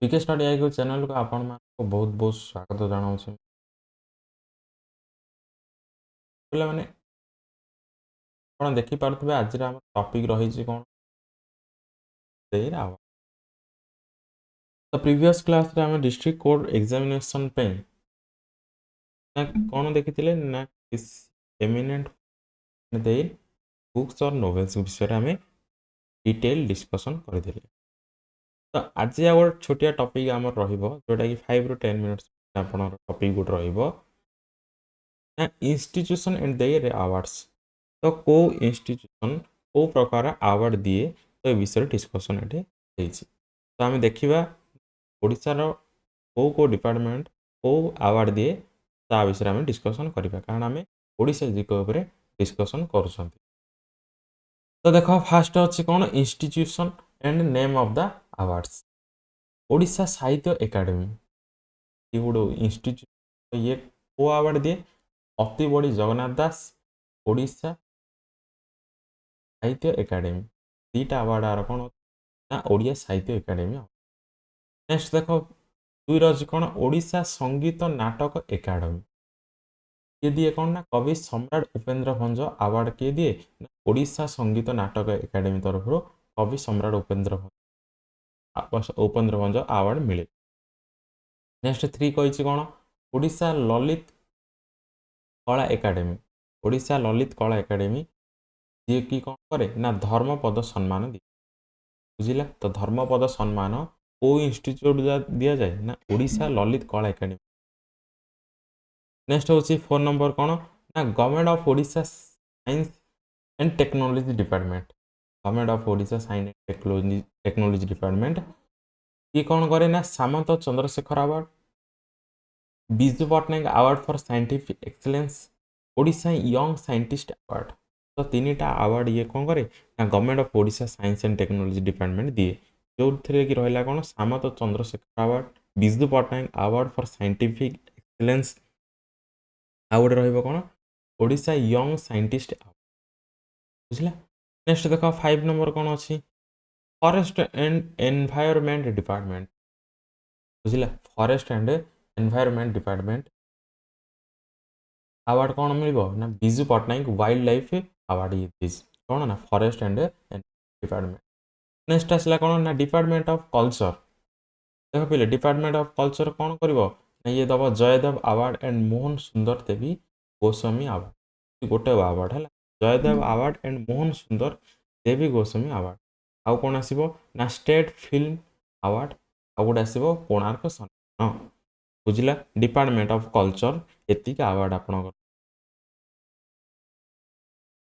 विके study आई channel को आपण बहुत बहुत स्वागत जनाऊँ। पे आप देखिपे आज आम टपिक रही कौन तो प्रीवियस क्लास रे आम डिस्ट्रिक्ट कोड एग्जामिनेशन पे ना कौन देखी ना एमिनेंट बुक्स और नोवेल्स विषय आम डिटेल डिस्कशन करते। तो आज आ गए छोटिया टपिक आम रोटा कि 5 ରୁ 10 मिनट्स आप टपिक गोटे ना इंस्टीट्यूशन एंड देयर अवार्ड्स। तो को इंस्टीट्यूशन को प्रकार अवार्ड दिए तो ये विषय डिस्कशन ये तो आम देखा ओडिशार को डिपार्टमेंट को अवार्ड दिए ता विषय आम डिस्कसन करवा कारण आम ओडिशा जिके डिस्कसन कर। तो देख फास्ट अच्छी कौन institution and name of the awards. Odisha साहित्य एकेडमी ये गोटे इंस्टीट्यूट ये को अवार्ड दिए अति बड़ी जगन्नाथ दास ओडिशा साहित्य एकेडमी दीटा अवार्ड आर कौन ना ओडिया साहित्य एकेडमी। नेक्स्ट देख दुई रही कौन ओडिशा संगीत नाटक एकेडमी ये दिए कौन ना कवि सम्राट उपेन्द्र भंज अवार्ड किए दिए ना ओडिशा संगीत नाटक एकेडमी तरफ कवि सम्राट उपेन्द्र भंज अवार्ड मिले। नेक्स्ट 3 कही कौन ओडिशा ललित कला एकेडमी ओडिशा ललित कला एकेडमी जी कि कौन करे ना धर्मपद सम्मान दिए बुझिला। तो धर्मपद सम्मान को इंस्टीट्यूट दि जाए ना ओडिशा ललित कला एकेडमी। नेक्स्ट हूँ 4 नंबर कौन ना government of Odisha science and technology department government of Odisha science and technology department ये कौन करे ना Samanta Chandrasekhar award Biju Patnaik award for scientific excellence Odisha young scientist award. तो 3टा अवार्ड ये कौन करे ना government of Odisha science and technology department दिए जो थे कि रहा कौन Samanta Chandrasekhar award Biju Patnaik award for scientific excellence आ गए रहा ओडिशा यंग साइंटिस्ट बुझला। नेक्स्ट देख 5 नंबर कौन अच्छी फॉरेस्ट एंड एनवायरनमेंट डिपार्टमेंट बुझला। Forest and environment department award कौन मिल ना Biju Patnaik wildlife award ये कौन ना फॉरेस्ट एंड डिपार्टमेंट। नेक्स्ट आसला कौन ना डिपार्टमेंट ऑफ कल्चर देख पे डिपार्टमेंट ऑफ कल्चर कौन कर ये दब जयदेव अवार्ड एंड मोहन सुंदर देवी गोस्वामी अवार्ड गोटे अवार्ड है जयदेव अवार्ड एंड मोहन सुंदर देवी गोस्वामी अवार्ड। आउ कौन आसो ना स्टेट फिल्म अवार्ड आउ गोटे आसो कोणार्क सम्मान बुझला। डिपार्टमेंट ऑफ कल्चर एतिक अवार्ड आप।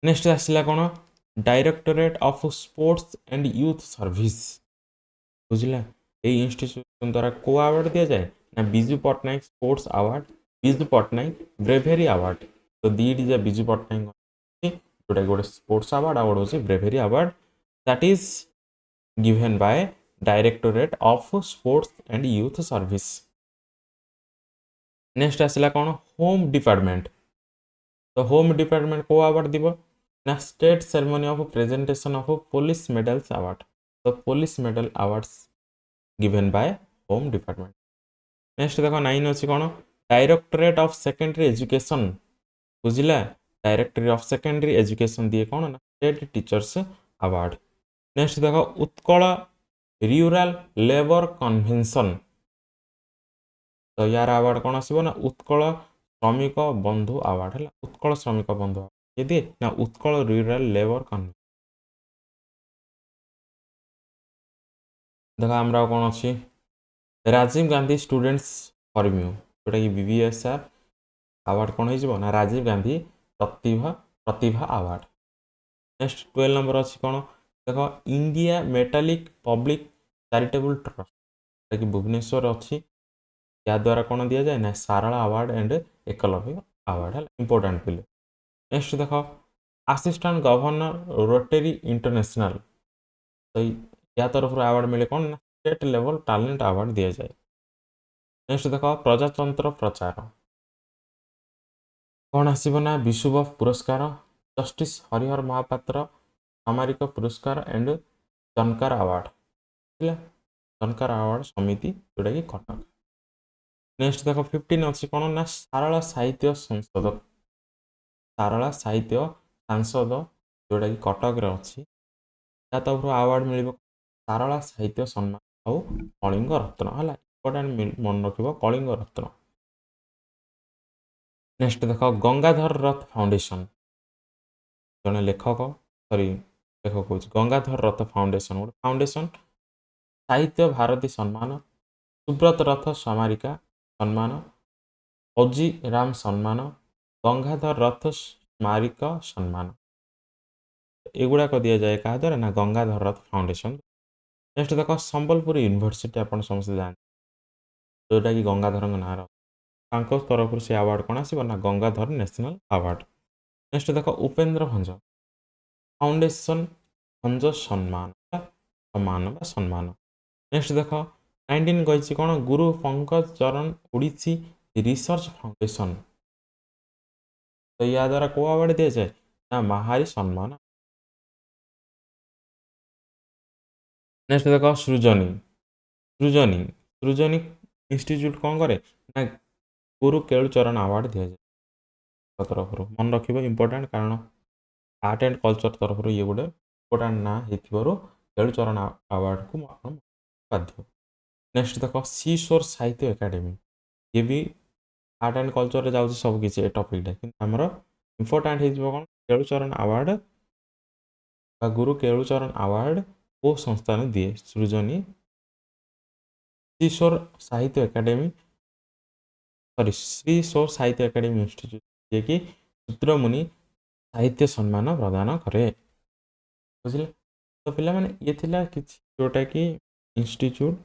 नेक्स्ट आसला कौन directorate of sports and youth service बुझला। ये इंस्टीट्यूशन द्वारा को अवार्ड दि जाए ना Biju Patnaik sports award Biju Patnaik bravery award. तो दीट जे बिजू पट्टनायक जोटा गोटे स्पोर्ट्स अवार्ड आउ गोटे bravery award that is given by directorate of sports and youth service. Next आसला कौन होम डिपार्टमेंट। तो होम डिपार्टमेंट को अवार्ड दिबो ना state ceremony of presentation of police medals award. तो police medal awards given by home department. Next देख 9 अच्छी कौन डायरेक्टोरेट ऑफ सेकेंडरी एजुकेशन बुझला। डायरेक्टोरेट ऑफ सेकेंडरी एजुकेशन दिए कौन ना स्टेट टीचर्स अवार्ड। नेक्स्ट देख उत्कल रूराल लेबर कन्वेंशन तो यार अवार्ड कौन आसो ना उत्कल श्रमिक बंधु अवार्ड है उत्कल श्रमिक बंधु ये दिए ना उत्कल रूराल लेबर कन्वेंशन। देख आमरा कौन अच्छी राजीव गांधी स्टूडेंट्स फॉरम्यू जोटा कि बीबीएसआर अवार्ड कौन हो ना राजीव गांधी प्रतिभा अवार्ड। नेक्स्ट 12 नंबर अच्छी कौन देख India metallic public charitable trust कि भुवनेश्वर अच्छी या द्वारा कौन दि जाए ना सारला अवार्ड एंड एकलव्य अवार्ड है इंपोर्टाट पिले। नेक्स्ट देख असिस्टेंट गवर्नर रोटरी इंटरनेशनल तो या तरफ अवार्ड मिले कौन ना स्टेट लेवल टैलेंट अवार्ड दि जाए। नेक्स्ट देख प्रजातंत्र प्रचार कौन आसो ना विशुभ पुरस्कार जस्टिस हरिहर महापात्र सामरिक पुरस्कार एंड जनकर अवार्ड। ଝଙ୍କାର ଆୱାର୍ड ସମିତି ଯେଉଁଟାକି କଟକ। ନେକ୍ସଟ ଦେଖ 15 ଅଛି କ'ଣ ନା ସାରଳା ସାହିତ୍ୟ ସଂସଦ, ସାରଳା ସାହିତ୍ୟ ସାଂସଦ ଯେଉଁଟାକି କଟକରେ ଅଛି। ତା ତରଫରୁ ଆୱାର୍ଡ଼ ମିଳିବ ସାରଳା ସାହିତ୍ୟ ସମ୍ମାନ ଆଉ କଳିଙ୍ଗ ରତ୍ନ ହେଲା, ଇମ୍ପୋର୍ଟାଣ୍ଟ ମନେ ରଖିବ କଳିଙ୍ଗ ରତ୍ନ। ନେକ୍ସଟ ଦେଖ ଗଙ୍ଗାଧର ରଥ ଫାଉଣ୍ଡେସନ, ଜଣେ ଲେଖକ କହୁଛି ଗଙ୍ଗାଧର ରଥ ଫାଉଣ୍ଡେସନ ଗୋଟେ ଫାଉଣ୍ଡେସନ, ସାହିତ୍ୟ ଭାରତୀ ସମ୍ମାନ, ସୁବ୍ରତ ରଥ ସ୍ମାରିକା ସମ୍ମାନ, ଅଜି ରାମ ସମ୍ମାନ, ଗଙ୍ଗାଧର ରଥ ସ୍ମାରିକ ସମ୍ମାନ, ଏଗୁଡ଼ାକ ଦିଆଯାଏ କାହା ଦ୍ୱାରା ନା ଗଙ୍ଗାଧର ରଥ ଫାଉଣ୍ଡେସନ। ନେକ୍ସଟ ଦେଖ ସମ୍ବଲପୁର ୟୁନିଭର୍ସିଟି ଆପଣ ସମସ୍ତେ ଜାଣନ୍ତି ଯେଉଁଟାକି ଗଙ୍ଗାଧରଙ୍କ ନାଁର, ତାଙ୍କ ତରଫରୁ ସେ ଆୱାର୍ଡ଼ କ'ଣ ଆସିବ ନା ଗଙ୍ଗାଧର ନ୍ୟାସନାଲ ଆୱାର୍ଡ଼। ନେକ୍ସଟ ଦେଖ ଉପେନ୍ଦ୍ର ଭଞ୍ଜ ଫାଉଣ୍ଡେସନ ଭଞ୍ଜ ସମ୍ମାନ ବା ସମ୍ମାନ। ନେକ୍ସଟ ଦେଖ 19 କହିଛି କ'ଣ ଗୁରୁ ପଙ୍କଜ ଚରଣ ଓଡ଼ିଶୀ ରିସର୍ଚ୍ଚ ଫାଉଣ୍ଡେସନ, ତ ୟା ଦ୍ୱାରା କେଉଁ ଆୱାର୍ଡ଼ ଦିଆଯାଏ ନା ମାହାରୀ ସମ୍ମାନ। ନେକ୍ସଟ ଦେଖ ସୃଜନୀ ଇନଷ୍ଟିଚ୍ୟୁଟ୍ କ'ଣ କରେ ନା ଗୁରୁ କେଳୁଚରଣ ଆୱାର୍ଡ଼ ଦିଆଯାଏ ତରଫରୁ, ମନେ ରଖିବ ଇମ୍ପୋର୍ଟାଣ୍ଟ, କାରଣ ଆର୍ଟ ଆଣ୍ଡ କଲଚର ତରଫରୁ ଇଏ ଗୋଟେ ଇମ୍ପୋର୍ଟାଣ୍ଟ ନାଁ ହେଇଥିବାରୁ କେଳୁଚରଣ ଆୱାର୍ଡ଼କୁ ଆପଣ ବାଧ୍ୟ। ନେକ୍ସଟ ଦେଖ ସିସୋର ସାହିତ୍ୟ ଏକାଡେମୀ, ଇଏ ବି ଆର୍ଟ ଆଣ୍ଡ କଲଚରରେ ଯାଉଛି ସବୁକିଛି ଏ ଟପିକଟା, କିନ୍ତୁ ଆମର ଇମ୍ପୋର୍ଟାଣ୍ଟ ହେଇଯିବ କ'ଣ କେଳୁଚରଣ ଆୱାର୍ଡ଼ ବା ଗୁରୁ କେଳୁଚରଣ ଆୱାର୍ଡ଼ କେଉଁ ସଂସ୍ଥାନ ଦିଏ, ସୃଜନୀ ଶ୍ରୀ ସୋର ସାହିତ୍ୟ ଏକାଡେମୀ ଇନଷ୍ଟିଚ୍ୟୁଟ୍, ଯିଏକି ସୂତ୍ରମୁନି ସାହିତ୍ୟ ସମ୍ମାନ ପ୍ରଦାନ କରେ, ବୁଝିଲେ। ତ ପିଲାମାନେ ଇଏ ଥିଲା କିଛି ଯେଉଁଟାକି ଇନଷ୍ଟିଚ୍ୟୁଟ୍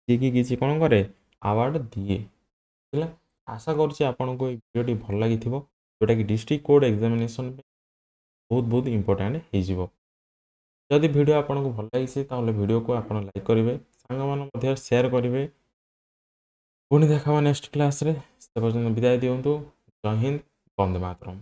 ଯିଏକି କିଛି କ'ଣ କରେ ଆୱାର୍ଡ଼ ଦିଏ, ବୁଝିଲା। ଆଶା କରୁଛି ଆପଣଙ୍କୁ ଏଇ ଭିଡ଼ିଓଟି ଭଲ ଲାଗିଥିବ, ଯେଉଁଟାକି ଡିଷ୍ଟ୍ରିକ୍ଟ କୋର୍ଟ ଏକ୍ଜାମିନେସନ୍ ବହୁତ ଇମ୍ପୋର୍ଟାଣ୍ଟ ହେଇଯିବ। ଯଦି ଭିଡ଼ିଓ ଆପଣଙ୍କୁ ଭଲ ଲାଗିଛି ତାହେଲେ ଭିଡ଼ିଓକୁ ଆପଣ ଲାଇକ୍ କରିବେ, ସାଙ୍ଗମାନଙ୍କ ମଧ୍ୟ ସେୟାର କରିବେ। ପୁଣି ଦେଖାବା ନେକ୍ସଟ କ୍ଲାସ୍ରେ, ସେ ପର୍ଯ୍ୟନ୍ତ ବିଦାୟ ଦିଅନ୍ତୁ। ଜୟ ହିନ୍ଦ, ବନ୍ଦେ ମାତରମ୍।